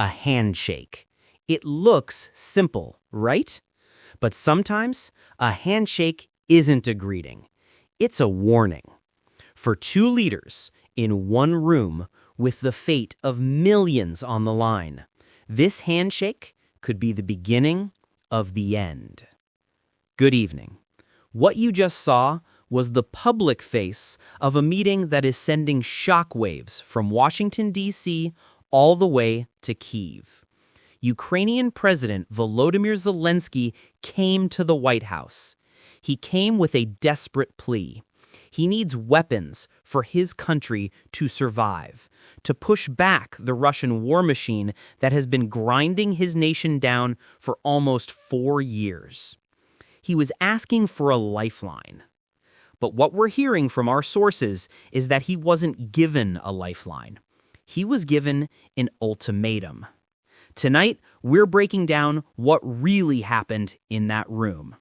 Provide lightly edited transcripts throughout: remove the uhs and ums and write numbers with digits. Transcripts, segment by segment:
a handshake. It looks simple, right? But sometimes a handshake isn't a greeting. It's a warning. For two leaders in one room with the fate of millions on the line, this handshake could be the beginning of the end. Good evening. What you just saw was the public face of a meeting that is sending shockwaves from Washington, D.C. all the way to Kyiv. Ukrainian President Volodymyr Zelenskyy came to the White House. He came with a desperate plea. He needs weapons for his country to survive, to push back the Russian war machine that has been grinding his nation down for almost 4 years. He was asking for a lifeline. But what we're hearing from our sources is that he wasn't given a lifeline. He was given an ultimatum. Tonight, we're breaking down what really happened in that room.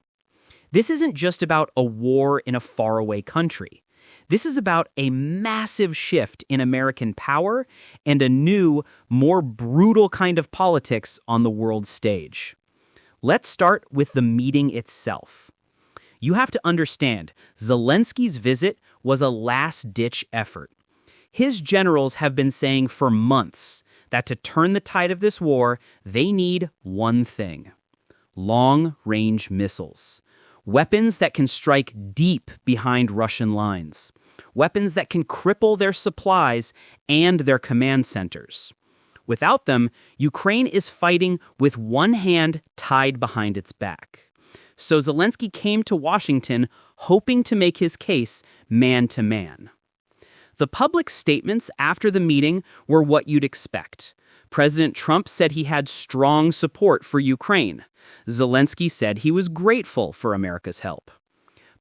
This isn't just about a war in a faraway country. This is about a massive shift in American power and a new, more brutal kind of politics on the world stage. Let's start with the meeting itself. You have to understand, Zelenskyy's visit was a last-ditch effort. His generals have been saying for months that to turn the tide of this war, they need one thing: long-range missiles. Weapons that can strike deep behind Russian lines. Weapons that can cripple their supplies and their command centers. Without them, Ukraine is fighting with one hand tied behind its back. So Zelenskyy came to Washington hoping to make his case man to man. The public statements after the meeting were what you'd expect. President Trump said he had strong support for Ukraine. Zelenskyy said he was grateful for America's help.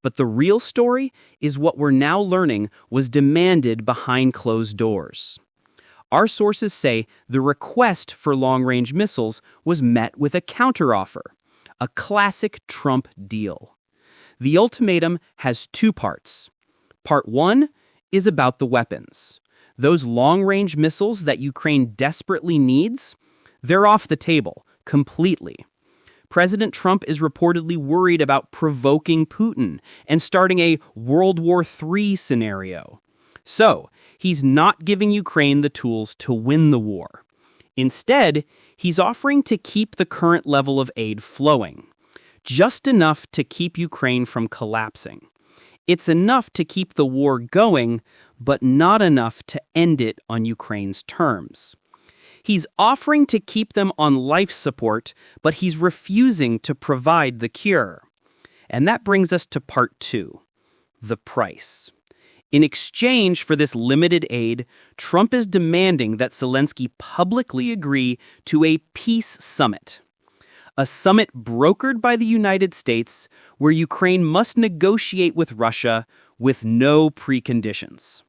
But the real story is what we're now learning was demanded behind closed doors. Our sources say the request for long-range missiles was met with a counteroffer, a classic Trump deal. The ultimatum has two parts. Part one is about the weapons. Those long-range missiles that Ukraine desperately needs, they're off the table completely. President Trump is reportedly worried about provoking Putin and starting a World War III scenario. So, he's not giving Ukraine the tools to win the war. Instead, he's offering to keep the current level of aid flowing, just enough to keep Ukraine from collapsing. It's enough to keep the war going, but not enough to end it on Ukraine's terms. He's offering to keep them on life support, but he's refusing to provide the cure. And that brings us to part two, the price. In exchange for this limited aid, Trump is demanding that Zelenskyy publicly agree to a peace summit. A summit brokered by the United States where Ukraine must negotiate with Russia with no preconditions.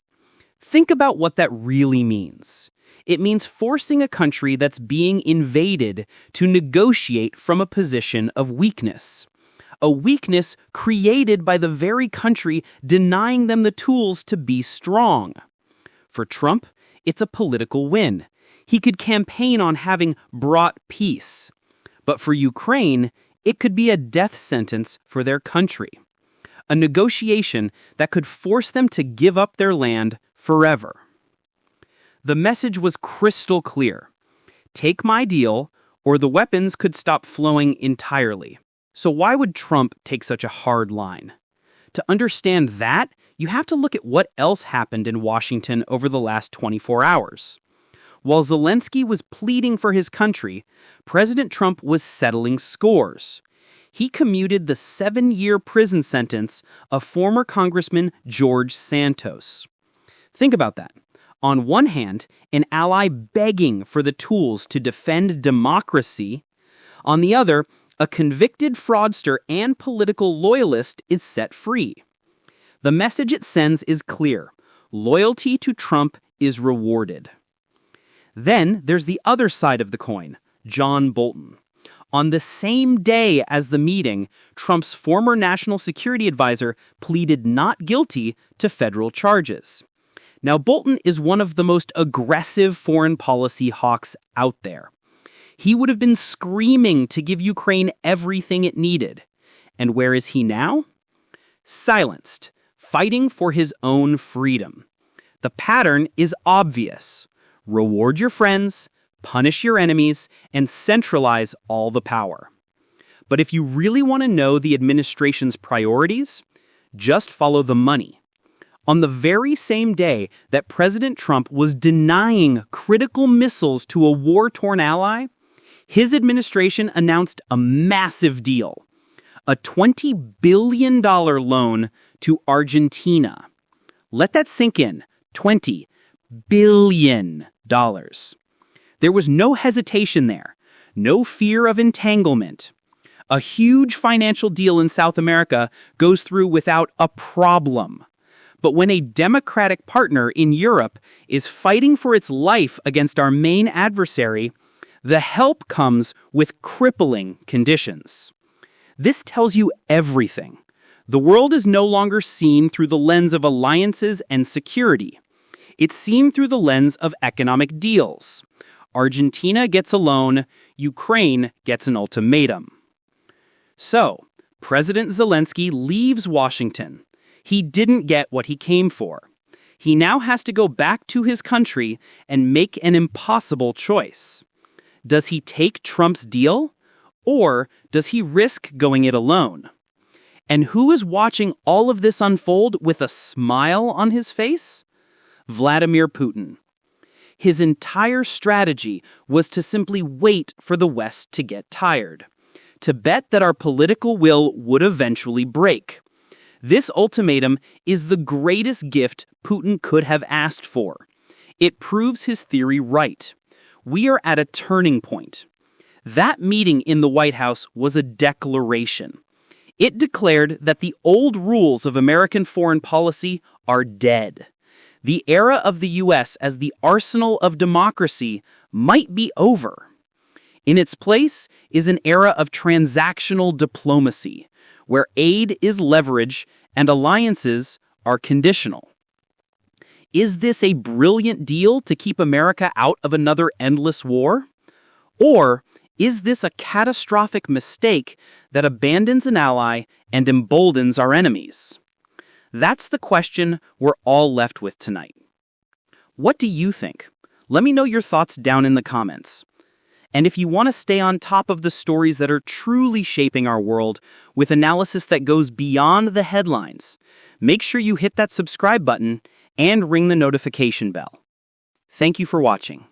Think about what that really means. It means forcing a country that's being invaded to negotiate from a position of weakness. A weakness created by the very country denying them the tools to be strong. For Trump, it's a political win. He could campaign on having brought peace. But for Ukraine, it could be a death sentence for their country. A negotiation that could force them to give up their land forever. The message was crystal clear. Take my deal, or the weapons could stop flowing entirely. So why would Trump take such a hard line? To understand that, you have to look at what else happened in Washington over the last 24 hours. While Zelenskyy was pleading for his country, President Trump was settling scores. He commuted the 7-year prison sentence of former Congressman George Santos. Think about that. On one hand, an ally begging for the tools to defend democracy. On the other, a convicted fraudster and political loyalist is set free. The message it sends is clear. Loyalty to Trump is rewarded. Then there's the other side of the coin, John Bolton. On the same day as the meeting, Trump's former national security advisor pleaded not guilty to federal charges. Now, Bolton is one of the most aggressive foreign policy hawks out there. He would have been screaming to give Ukraine everything it needed. And where is he now? Silenced, fighting for his own freedom. The pattern is obvious. Reward your friends, punish your enemies, and centralize all the power. But if you really want to know the administration's priorities, just follow the money. On the very same day that President Trump was denying critical missiles to a war-torn ally, his administration announced a massive deal, a $20 billion loan to Argentina. Let that sink in, $20 billion. There was no hesitation there, no fear of entanglement. A huge financial deal in South America goes through without a problem. But when a democratic partner in Europe is fighting for its life against our main adversary, the help comes with crippling conditions. This tells you everything. The world is no longer seen through the lens of alliances and security. It's seen through the lens of economic deals. Argentina gets a loan, Ukraine gets an ultimatum. So, President Zelenskyy leaves Washington. He didn't get what he came for. He now has to go back to his country and make an impossible choice. Does he take Trump's deal? Or does he risk going it alone? And who is watching all of this unfold with a smile on his face? Vladimir Putin. His entire strategy was to simply wait for the West to get tired, to bet that our political will would eventually break. This ultimatum is the greatest gift Putin could have asked for. It proves his theory right. We are at a turning point. That meeting in the White House was a declaration. It declared that the old rules of American foreign policy are dead. The era of the U.S. as the arsenal of democracy might be over. In its place is an era of transactional diplomacy, where aid is leverage and alliances are conditional. Is this a brilliant deal to keep America out of another endless war? Or is this a catastrophic mistake that abandons an ally and emboldens our enemies? That's the question we're all left with tonight. What do you think? Let me know your thoughts down in the comments. And if you want to stay on top of the stories that are truly shaping our world with analysis that goes beyond the headlines, make sure you hit that subscribe button and ring the notification bell. Thank you for watching.